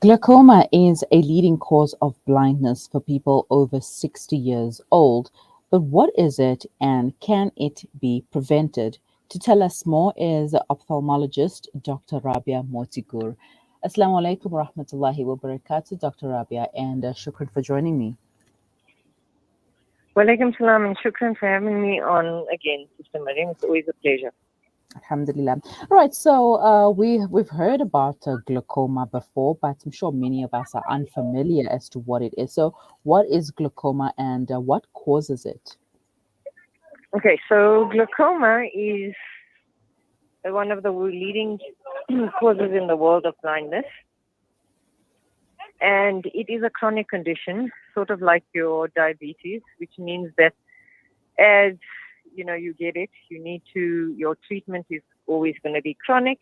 Glaucoma is a leading cause of blindness for people over 60 years old. But what is it and can it be prevented? To tell us more is ophthalmologist Dr. Rabia Moti-Ghoor. Assalamu alaikum wa rahmatullahi wa barakatuh, Dr. Rabia, and shukran for joining me. Walaikum salam and shukran for having me on again, Sister Mariam. It's always a pleasure. Alhamdulillah. All right, so we've heard about glaucoma before, but I'm sure many of us are unfamiliar as to what it is. So, what is glaucoma and what causes it? Okay, so glaucoma is one of the leading causes in the world of blindness. And it is a chronic condition, sort of like your diabetes, which means that as you get it, your treatment is always going to be chronic,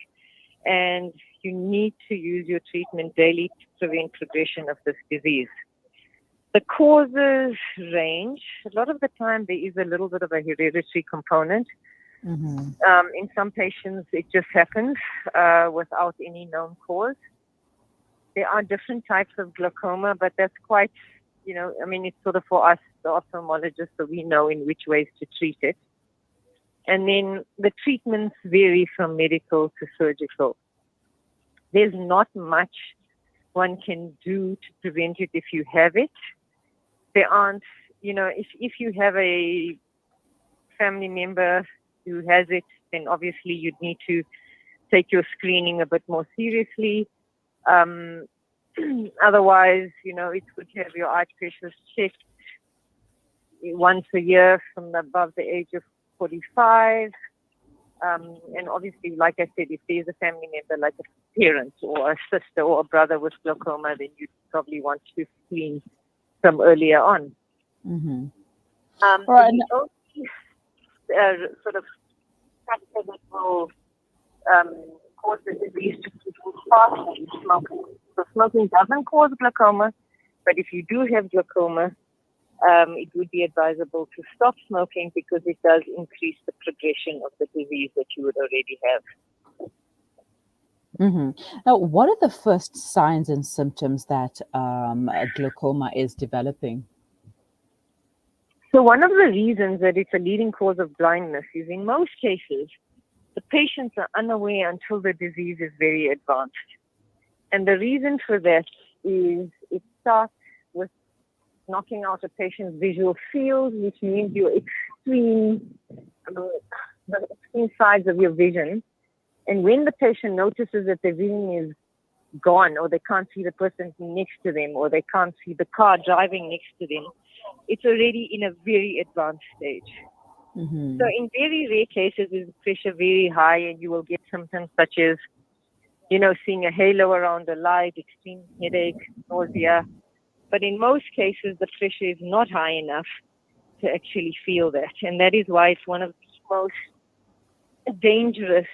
and you need to use your treatment daily to prevent progression of this disease. The causes range. A lot of the time, there is a little bit of a hereditary component. Mm-hmm. In some patients, it just happens without any known cause. There are different types of glaucoma, but that's quite, it's sort of for us, the ophthalmologists, so we know in which ways to treat it. And then the treatments vary from medical to surgical. There's not much one can do to prevent it if you have it. There aren't, if you have a family member who has it, then obviously you'd need to take your screening a bit more seriously. Otherwise, it's good to have your eye pressures checked once a year from above the age of 45. And obviously, like I said, if there's a family member, like a parent or a sister or a brother with glaucoma, then you probably want to screen from earlier on. Mm-hmm. Right. The only sort of factor that will cause the disease to people faster is smoking. So smoking doesn't cause glaucoma, but if you do have glaucoma, it would be advisable to stop smoking because it does increase the progression of the disease that you would already have. Mm-hmm. Now, what are the first signs and symptoms that glaucoma is developing? So one of the reasons that it's a leading cause of blindness is in most cases, the patients are unaware until the disease is very advanced. And the reason for that is it starts with knocking out a patient's visual field, which means your the extreme sides of your vision. And when the patient notices that their vision is gone, or they can't see the person next to them, or they can't see the car driving next to them, it's already in a very advanced stage. Mm-hmm. So in very rare cases, is pressure very high, and you will get symptoms such as, seeing a halo around the light, extreme headache, nausea. But in most cases, the pressure is not high enough to actually feel that. And that is why it's one of the most dangerous,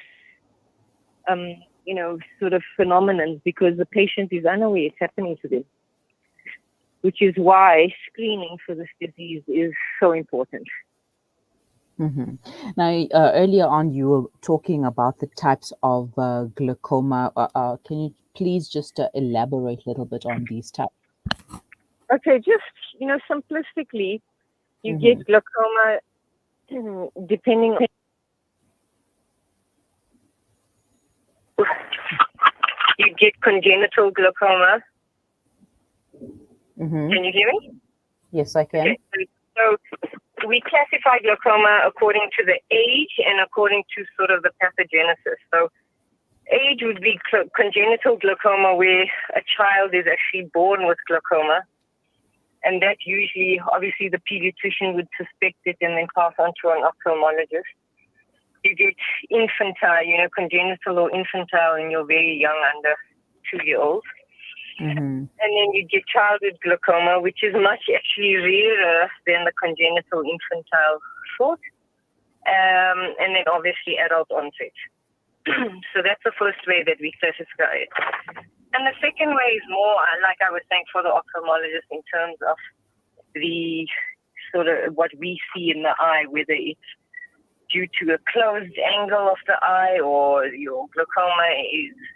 sort of phenomenon, because the patient is unaware it's happening to them, which is why screening for this disease is so important. Mm-hmm. Now, earlier on, you were talking about the types of glaucoma. Can you please just elaborate a little bit on these types? Okay, just, simplistically, you Mm-hmm. get glaucoma depending on... You get congenital glaucoma. Mm-hmm. Can you hear me? Yes, I can. Okay. So we classify glaucoma according to the age and according to sort of the pathogenesis. So age would be congenital glaucoma, where a child is actually born with glaucoma. And that usually, obviously, the pediatrician would suspect it and then pass on to an ophthalmologist. You get infantile, congenital or infantile, and you're very young, under 2-year-old. Mm-hmm. And then you get childhood glaucoma, which is much actually rarer than the congenital infantile sort. And then obviously adult onset. So that's the first way that we classify it. And the second way is more, like I was saying, for the ophthalmologist in terms of the sort of what we see in the eye, whether it's due to a closed angle of the eye, or your glaucoma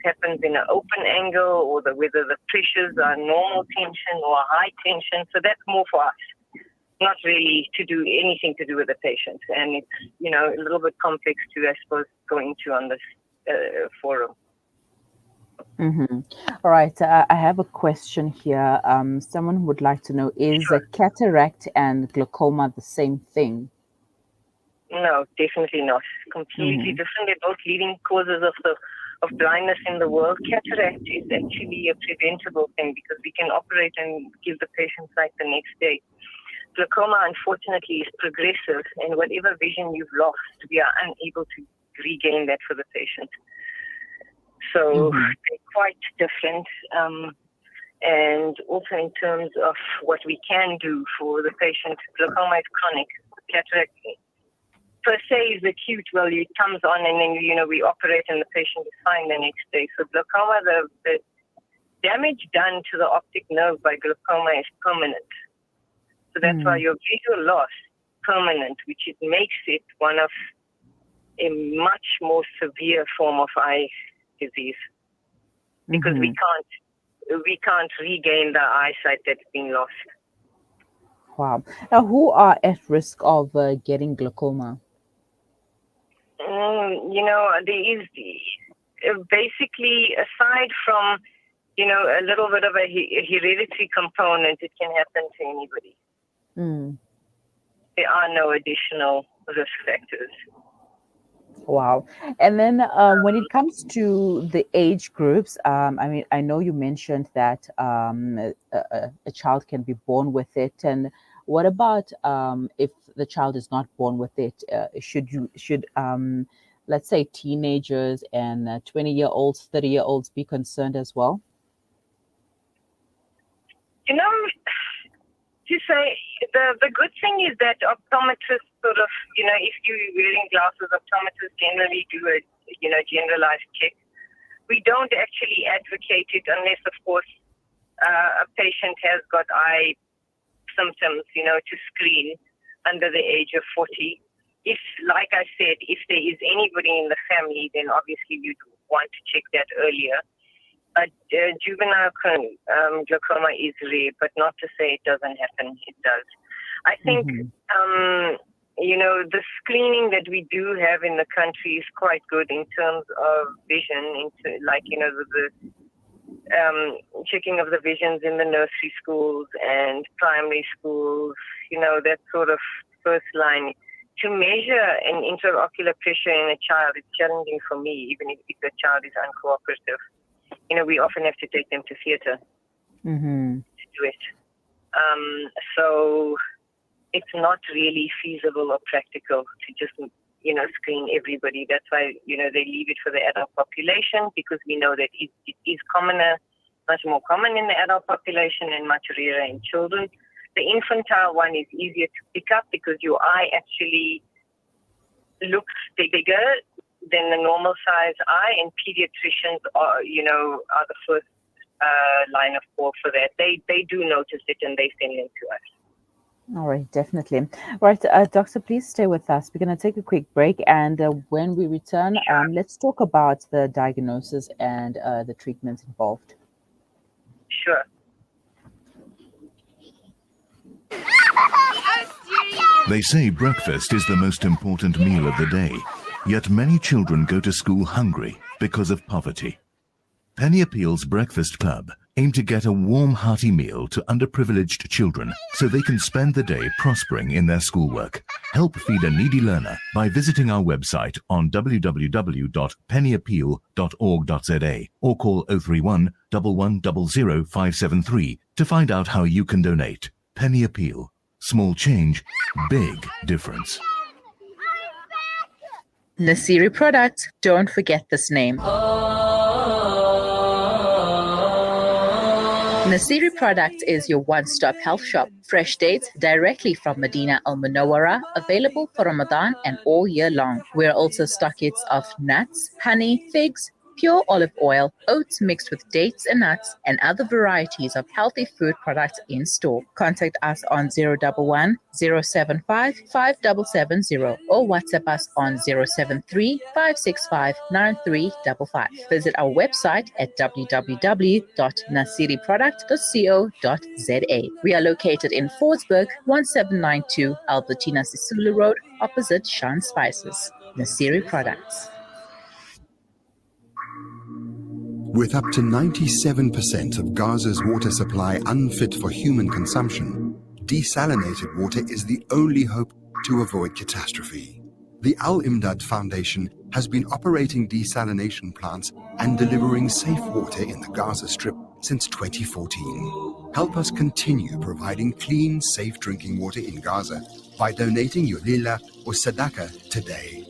happens in an open angle, or whether the pressures are normal tension or high tension. So that's more for us, not really to do anything to do with the patient. And it's, a little bit complex to, I suppose, go into on this forum. Mm-hmm. All right. I have a question here. Someone would like to know, is a cataract and glaucoma the same thing? No, definitely not. Completely different. They're both leading causes of blindness in the world. Cataract is actually a preventable thing because we can operate and give the patient sight the next day. Glaucoma, unfortunately, is progressive, and whatever vision you've lost, we are unable to regain that for the patient. So they're quite different. And also in terms of what we can do for the patient, glaucoma is chronic. Cataract per se is acute. Well, it comes on and then, we operate and the patient is fine the next day. So glaucoma, the damage done to the optic nerve by glaucoma is permanent. So that's why your visual loss permanent, which it makes it one of a much more severe form of eye disease, because we can't regain the eyesight that's been lost. Wow. Now, who are at risk of getting glaucoma? There is basically, aside from a little bit of a hereditary component, it can happen to anybody. There are no additional risk factors. Wow. And then when it comes to the age groups, I know you mentioned that a child can be born with it. And what about if the child is not born with it? Should let's say teenagers and 20-year-olds, 30-year-olds be concerned as well? To say the good thing is that optometrists sort of, if you're wearing glasses, optometrists generally do a, generalized check. We don't actually advocate it unless, of course, a patient has got eye symptoms, to screen under the age of 40. If, like I said, if there is anybody in the family, then obviously you'd want to check that earlier. But juvenile glaucoma is rare, but not to say it doesn't happen. It does. I think, the screening that we do have in the country is quite good in terms of vision, the checking of the visions in the nursery schools and primary schools, that sort of first line. To measure an intraocular pressure in a child is challenging for me, even if the child is uncooperative. We often have to take them to theater to do it. So it's not really feasible or practical to just, screen everybody. That's why, they leave it for the adult population, because we know that it is much more common in the adult population and much rarer in children. The infantile one is easier to pick up because your eye actually looks bigger than the normal size eye, and pediatricians are the first line of call for that. They do notice it and they send them to us. All right, definitely. All right, doctor, please stay with us. We're going to take a quick break, and when we return, let's talk about the diagnosis and the treatments involved. Sure. They say breakfast is the most important meal of the day, yet many children go to school hungry because of poverty. Penny Appeal's Breakfast Club aim to get a warm, hearty meal to underprivileged children so they can spend the day prospering in their schoolwork. Help feed a needy learner by visiting our website on www.pennyappeal.org.za or call 031 1100 573 to find out how you can donate. Penny Appeal. Small change, big difference. Nasiri Products, don't forget this name. Nasiri Products is your one-stop health shop. Fresh dates directly from Medina Al Munawwara, available for Ramadan and all year long. We're also stockists of nuts, honey, figs, pure olive oil, oats mixed with dates and nuts, and other varieties of healthy food products in store. Contact us on 011 075 5770 or WhatsApp us on 073 565 9355. Visit our website at www.nasiriproduct.co.za. We are located in Fordsburg, 1792 Albertina Sisulu Road, opposite Shan Spices. Nasiri Products. With up to 97% of Gaza's water supply unfit for human consumption, desalinated water is the only hope to avoid catastrophe. The Al-Imdad Foundation has been operating desalination plants and delivering safe water in the Gaza Strip since 2014. Help us continue providing clean, safe drinking water in Gaza by donating your lila or sadaqah today.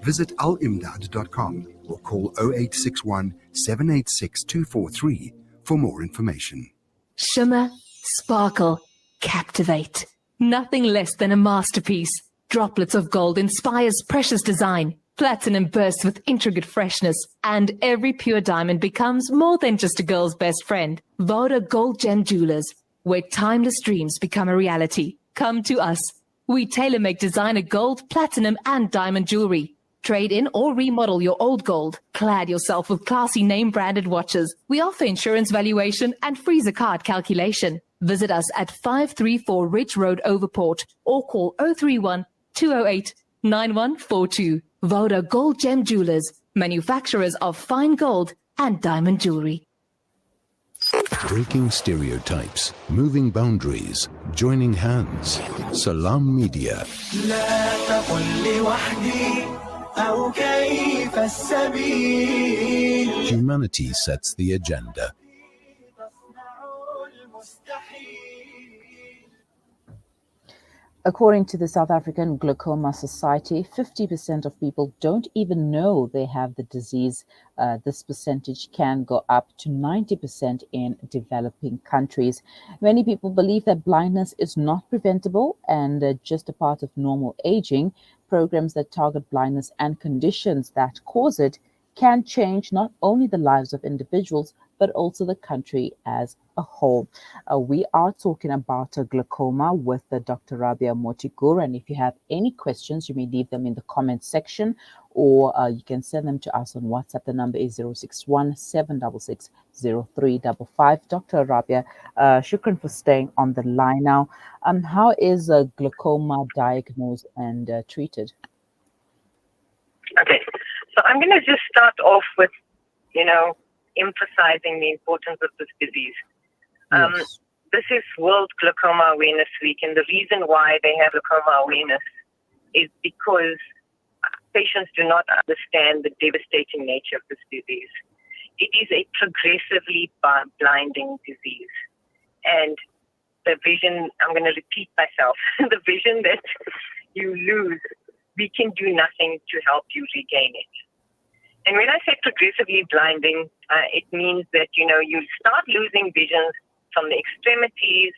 Visit alimdad.com or call 0861 786 243 for more information. Shimmer, sparkle, captivate. Nothing less than a masterpiece. Droplets of gold inspires precious design. Platinum bursts with intricate freshness, and every pure diamond becomes more than just a girl's best friend. Voda Gold Gem Jewelers, where timeless dreams become a reality. Come to us. We tailor-make designer gold, platinum, and diamond jewelry. Trade in or remodel your old gold. Clad yourself with classy name-branded watches. We offer insurance valuation and freezer card calculation. Visit us at 534 Ridge Road, Overport, or call 031 208 9142. Voda Gold Gem Jewelers, manufacturers of fine gold and diamond jewelry. Breaking stereotypes, moving boundaries, joining hands. Salam Media. Humanity sets the agenda. According to the South African Glaucoma Society, 50% of people don't even know they have the disease. This percentage can go up to 90% in developing countries. Many people believe that blindness is not preventable and just a part of normal aging. Programs that target blindness and conditions that cause it can change not only the lives of individuals, but also the country as a whole. We are talking about glaucoma with Dr. Rabia Moti-Ghoor, and if you have any questions, you may leave them in the comment section, or you can send them to us on WhatsApp. The number is 061 766 0355. Dr. Rabia, shukran for staying on the line now. How is glaucoma diagnosed and treated? Okay, so I'm going to just start off with, emphasizing the importance of this disease. Yes. This is World Glaucoma Awareness Week, and the reason why they have glaucoma awareness is because patients do not understand the devastating nature of this disease. It is a progressively blinding disease. And the vision, I'm going to repeat myself, the vision that you lose, we can do nothing to help you regain it. And when I say progressively blinding, it means that, you start losing visions from the extremities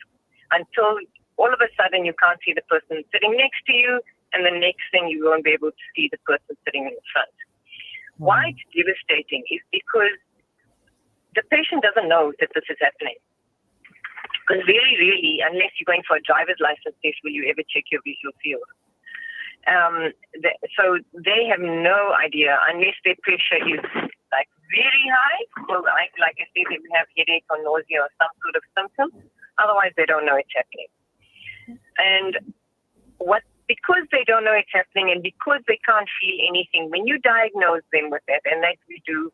until all of a sudden you can't see the person sitting next to you, and the next thing you won't be able to see the person sitting in front. Why it's devastating is because the patient doesn't know that this is happening. Because very rarely, unless you're going for a driver's license test, will you ever check your visual field. So they have no idea unless their pressure is like very high, or like I said, they have headache or nausea or some sort of symptom. Otherwise, they don't know it's happening. And because they don't know it's happening and because they can't feel anything, when you diagnose them with that, and that we do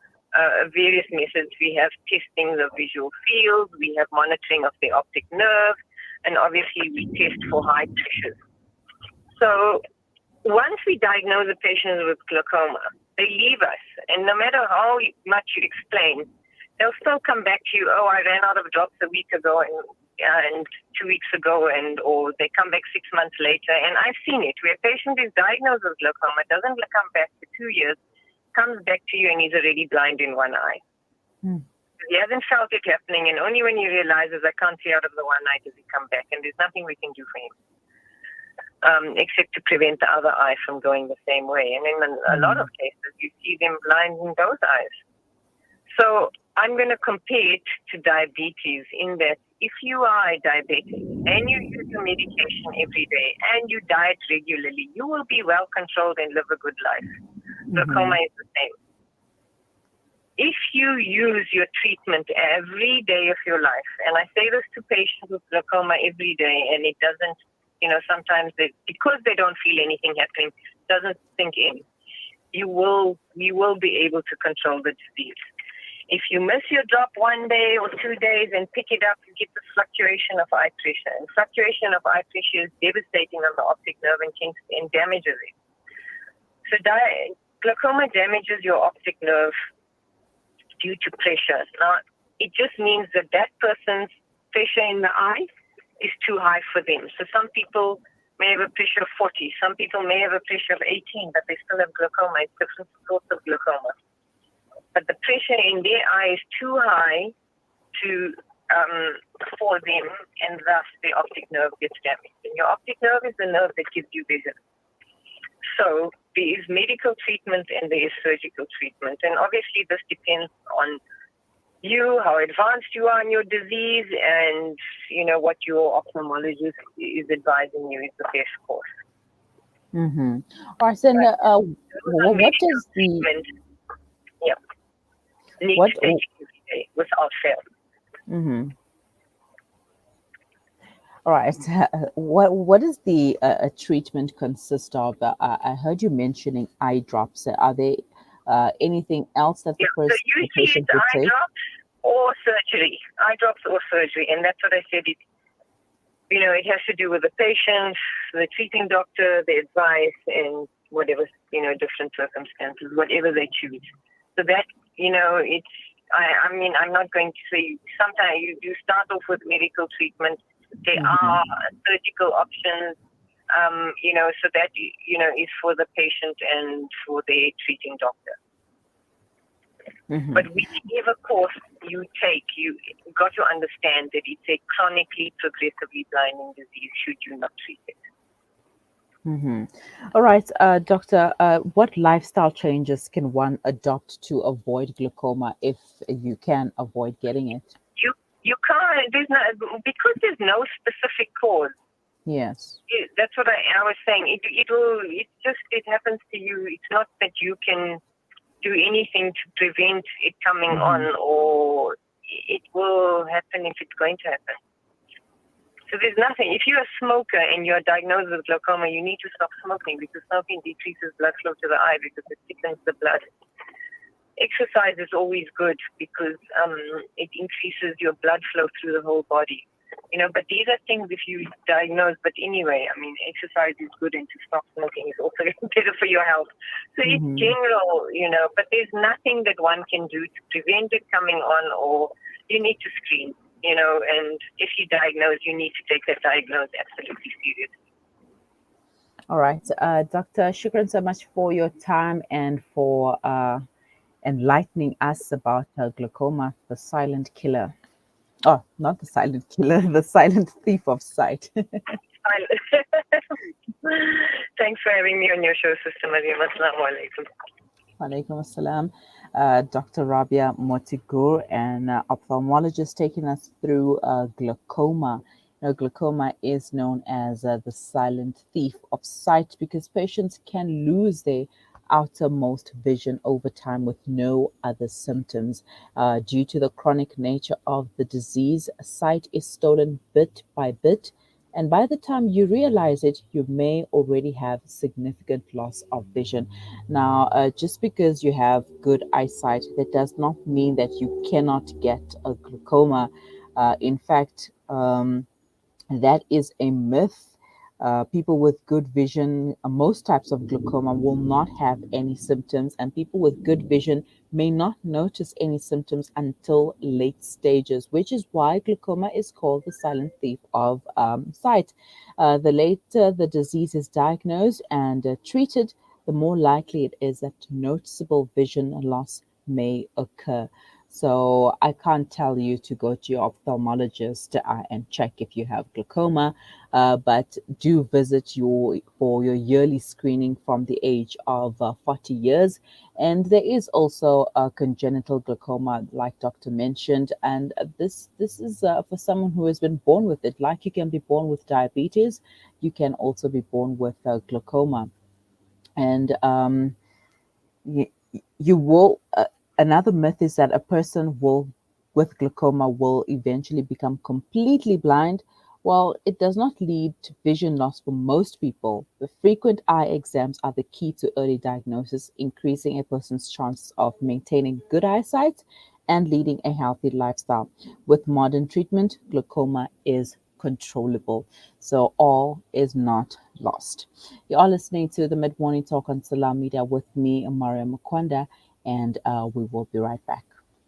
various methods, we have testing the visual field, we have monitoring of the optic nerve, and obviously we test for high pressures. So once we diagnose a patient with glaucoma, they leave us, and no matter how much you explain, they'll still come back to you, I ran out of drops a week ago and 2 weeks ago, or they come back 6 months later. And I've seen it, where a patient is diagnosed with glaucoma, doesn't come back for 2 years, comes back to you and he's already blind in one eye. He hasn't felt it happening, and only when he realizes I can't see out of the one eye does he come back, and there's nothing we can do for him. Except to prevent the other eye from going the same way. And in a lot of cases, you see them blind in both eyes. So I'm going to compare it to diabetes in that if you are a diabetic and you use your medication every day and you diet regularly, you will be well controlled and live a good life. Glaucoma is the same. If you use your treatment every day of your life, and I say this to patients with glaucoma every day, and it doesn't, sometimes because they don't feel anything happening, doesn't sink in, you will be able to control the disease. If you miss your drop 1 day or 2 days and pick it up, you get the fluctuation of eye pressure. And fluctuation of eye pressure is devastating on the optic nerve and damages it. So glaucoma damages your optic nerve due to pressure. Now, it just means that person's pressure in the eye is too high for them. So some people may have a pressure of 40. Some people may have a pressure of 18, but they still have glaucoma. It's different sorts of glaucoma. But the pressure in their eye is too high for them, and thus the optic nerve gets damaged. And your optic nerve is the nerve that gives you vision. So there is medical treatment and there is surgical treatment. And obviously this depends on you, how advanced you are in your disease, and, what your ophthalmologist is advising you is the best course. Mm-hmm. All right, so what is the... Yeah. Need to take it every day without fail. Mm-hmm. All right. What does the treatment consist of? I heard you mentioning eye drops. Are there anything else that the patient would take? Eye drops or surgery. Eye drops or surgery, and that's what I said. It has to do with the patient, the treating doctor, the advice, and whatever different circumstances, whatever they choose. So that it's. I'm not going to say. Sometimes you start off with medical treatment. There are surgical options, so that, is for the patient and for the treating doctor. But whichever course you take, you got to understand that it's a chronically progressively blinding disease should you not treat it. All right, doctor, what lifestyle changes can one adopt to avoid glaucoma if you can avoid getting it? You can't, because there's no specific cause. Yes. That's what I was saying. It happens to you. It's not that you can do anything to prevent it coming on, or it will happen if it's going to happen. So there's nothing. If you're a smoker and you're diagnosed with glaucoma, you need to stop smoking, because smoking decreases blood flow to the eye because it thickens the blood. Exercise is always good because it increases your blood flow through the whole body. But these are things if you diagnose. But anyway, exercise is good, and to stop smoking is also better for your health. So it's general, but there's nothing that one can do to prevent it coming on, or you need to screen, and if you diagnose, you need to take that diagnosis absolutely seriously. All right. Dr. Shukran, so much for your time and for enlightening us about glaucoma, the silent killer. Oh, not the silent killer, the silent thief of sight. Thanks for having me on your show, Sister Mariam. Assalamu alaikum. Walaikum assalam. Dr. Rabia Moti-Ghoor, an ophthalmologist, taking us through glaucoma. Glaucoma is known as the silent thief of sight because patients can lose their outermost vision over time with no other symptoms. Due to the chronic nature of the disease, sight is stolen bit by bit, and by the time you realize it, you may already have significant loss of vision. Now, just because you have good eyesight, that does not mean that you cannot get a glaucoma. In fact, that is a myth. People with good vision, most types of glaucoma will not have any symptoms, and people with good vision may not notice any symptoms until late stages, which is why glaucoma is called the silent thief of sight. The later the disease is diagnosed and treated, the more likely it is that noticeable vision loss may occur. So I can't tell you to go to your ophthalmologist and check if you have glaucoma, but do visit for your yearly screening from the age of 40 years. And there is also a congenital glaucoma, like doctor mentioned, and this is for someone who has been born with it. Like you can be born with diabetes, you can also be born with glaucoma. And you, you will another myth is that a person will with glaucoma will eventually become completely blind. Well, it does not lead to vision loss for most people. The frequent eye exams are the key to early diagnosis, increasing a person's chance of maintaining good eyesight and leading a healthy lifestyle. With modern treatment, glaucoma is controllable, so all is not lost. You are listening to the Mid Morning Talk on Salam Media with me, Maria Mukwanda, and we will be right back.